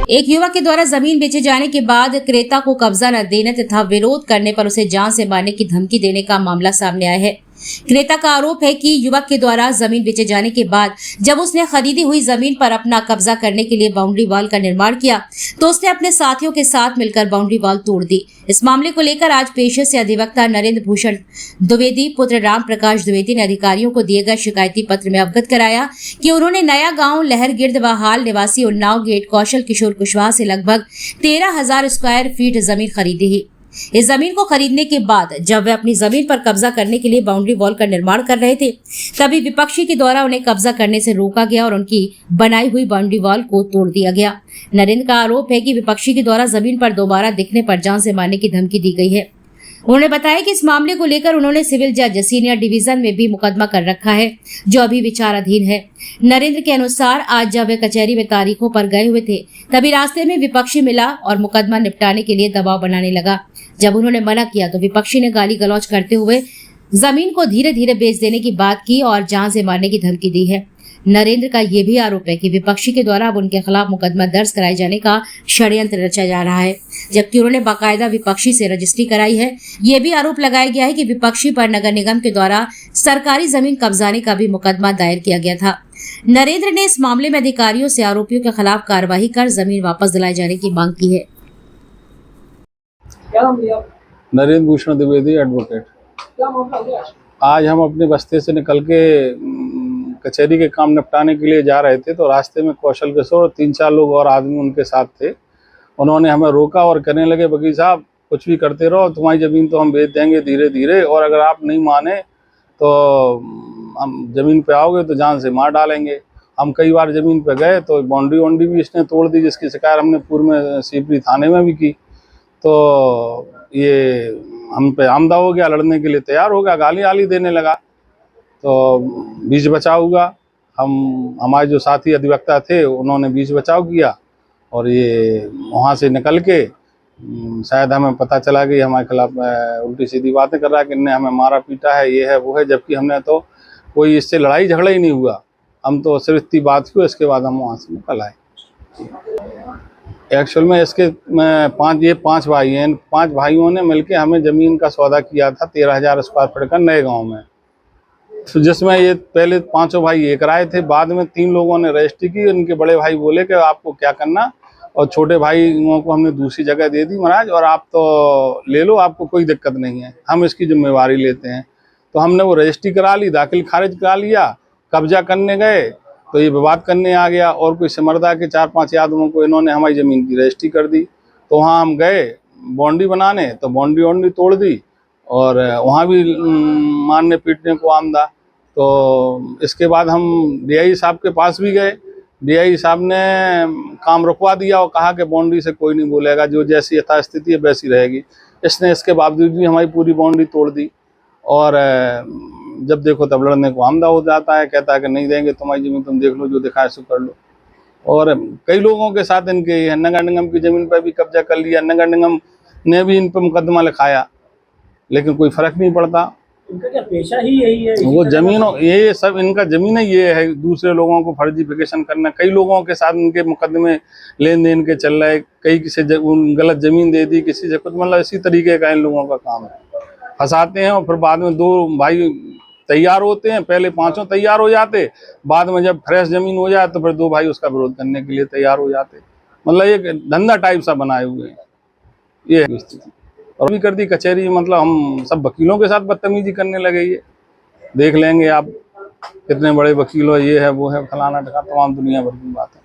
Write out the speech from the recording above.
एक युवक के द्वारा जमीन बेचे जाने के बाद क्रेता को कब्जा न देने तथा विरोध करने पर उसे जान से मारने की धमकी देने का मामला सामने आया है। क्रेता का आरोप है कि युवक के द्वारा जमीन बेचे जाने के बाद जब उसने खरीदी हुई जमीन पर अपना कब्जा करने के लिए बाउंड्री वॉल का निर्माण किया तो उसने अपने साथियों के साथ मिलकर बाउंड्री वॉल तोड़ दी। इस मामले को लेकर आज पेशे से अधिवक्ता नरेंद्र भूषण द्विवेदी पुत्र राम प्रकाश द्विवेदी ने अधिकारियों को दिए गए शिकायती पत्र में अवगत कराया कि उन्होंने नया गांव लहरगिर्द व हाल निवासी उन्नाव गेट कौशल किशोर कुशवाहा से लगभग 13,000 स्क्वायर फीट जमीन खरीदी है। इस जमीन को खरीदने के बाद जब वे अपनी जमीन पर कब्जा करने के लिए बाउंड्री वॉल का निर्माण कर रहे थे तभी विपक्षी के द्वारा उन्हें कब्जा करने से रोका गया और उनकी बनाई हुई बाउंड्री वॉल को तोड़ दिया गया। नरेंद्र का आरोप है कि विपक्षी के द्वारा जमीन पर दोबारा दिखने पर जान से मारने की धमकी दी गई है। उन्होंने बताया कि इस मामले को लेकर उन्होंने सिविल जज सीनियर डिवीजन में भी मुकदमा कर रखा है जो अभी विचाराधीन है। नरेंद्र के अनुसार आज जब वे कचहरी में तारीखों पर गए हुए थे तभी रास्ते में विपक्षी मिला और मुकदमा निपटाने के लिए दबाव बनाने लगा। जब उन्होंने मना किया तो विपक्षी ने गाली गलौज करते हुए जमीन को धीरे धीरे बेच देने की बात की और जान से मारने की धमकी दी है। नरेंद्र का यह भी आरोप है कि विपक्षी के द्वारा अब उनके खिलाफ मुकदमा दर्ज कराए जाने का षड्यंत्र रचा जा रहा है, जबकि उन्होंने बाकायदा विपक्षी से रजिस्ट्री कराई है। यह भी आरोप लगाया गया है कि विपक्षी पर नगर निगम के द्वारा सरकारी जमीन कब्जाने का भी मुकदमा दायर किया गया था। नरेंद्र ने इस मामले में अधिकारियों से आरोपियों के खिलाफ कार्रवाई कर जमीन वापस दिलाए जाने की मांग की है। नरेंद्र भूषण द्विवेदी एडवोकेट। आज हम अपने बस्ते से निकल के कचहरी के काम निपटाने के लिए जा रहे थे तो रास्ते में कौशल किशोर और 3-4 लोग और आदमी उनके साथ थे। उन्होंने हमें रोका और कहने लगे वकील साहब कुछ भी करते रहो, तुम्हारी ज़मीन तो हम बेच देंगे धीरे धीरे, और अगर आप नहीं माने तो हम ज़मीन पे आओगे तो जान से मार डालेंगे। हम कई बार ज़मीन पे गए तो बाउंड्री भी इसने तोड़ दी, जिसकी शिकायत हमने पूर्व में सीपरी थाने में भी की। तो ये हम पे आमदा हो गया, लड़ने के लिए तैयार हो गया, गाली आली देने लगा। तो बीच बचाव हुआ। हमारे जो साथी अधिवक्ता थे उन्होंने बीच बचाव किया और ये वहाँ से निकल के शायद हमें पता चला कि हमारे खिलाफ उल्टी सीधी बातें कर रहा है कि इन्हें हमें मारा पीटा है, ये है वो है, जबकि हमने तो कोई इससे लड़ाई झगड़ा ही नहीं हुआ। हम तो सिर्फ इतनी बात हुई, इसके बाद हम वहाँ से निकल आए। एक्चुअल में इसके पाँच भाई हैं। 5 भाइयों ने मिलके हमें ज़मीन का सौदा किया था 13,000 स्क्वायर फीट का नए गांव में, जिसमें ये पहले 5 भाई एक राय थे, बाद में 3 लोगों ने रजिस्ट्री की। उनके बड़े भाई बोले कि आपको क्या करना, और छोटे भाइयों को हमने दूसरी जगह दे दी महाराज, और आप तो ले लो, आपको कोई दिक्कत नहीं है, हम इसकी जिम्मेवारी लेते हैं। तो हमने वो रजिस्ट्री करा ली, दाखिल खारिज करा लिया। कब्जा करने गए तो ये विवाद करने आ गया और कोई सिमरदा के 4-5 यादवों को इन्होंने हमारी ज़मीन की रजिस्ट्री कर दी। तो वहाँ हम गए बाउंड्री बनाने तो बाउंड्री तोड़ दी और वहाँ भी मारने पीटने को आमदा। तो इसके बाद हम डीआई साहब के पास भी गए। डीआई साहब ने काम रुकवा दिया और कहा कि बाउंड्री से कोई नहीं बोलेगा, जो जैसी यथास्थिति है वैसी रहेगी। इसने इसके बावजूद भी हमारी पूरी बाउंड्री तोड़ दी और जब देखो तब लड़ने को आमदा हो जाता है, कहता है कि नहीं देंगे तुम्हारी ज़मीन, तुम देख लो जो दिखाए सो कर लो। और कई लोगों के साथ इनके नगर निगम की ज़मीन पर भी कब्जा कर लिया। नगर निगम ने भी इन पर मुकदमा लिखाया, लेकिन कोई फ़र्क नहीं पड़ता। इनका क्या पेशा ही यही है? वो ज़मीन, ये सब इनका ज़मीन है, ये है दूसरे लोगों को फर्जीफिकेशन करना। कई लोगों के साथ इनके मुकदमे लेन देन के चल रहे, कई किसी गलत ज़मीन दे दी किसी से कुछ, मतलब इसी तरीके का इन लोगों का काम है। फंसाते हैं और फिर बाद में 2 भाई तैयार होते हैं, पहले 5 तैयार हो जाते, बाद में जब फ्रेश ज़मीन हो जाए तो फिर 2 भाई उसका विरोध करने के लिए तैयार हो जाते। मतलब एक धंधा टाइप सा बनाए हुए हैं, ये है स्थिति। और भी कर दी कचहरी, मतलब हम सब वकीलों के साथ बदतमीजी करने लगे। ये देख लेंगे आप कितने बड़े वकील हो, ये है वो है, फलाना ढका, तमाम दुनिया भर की बात है।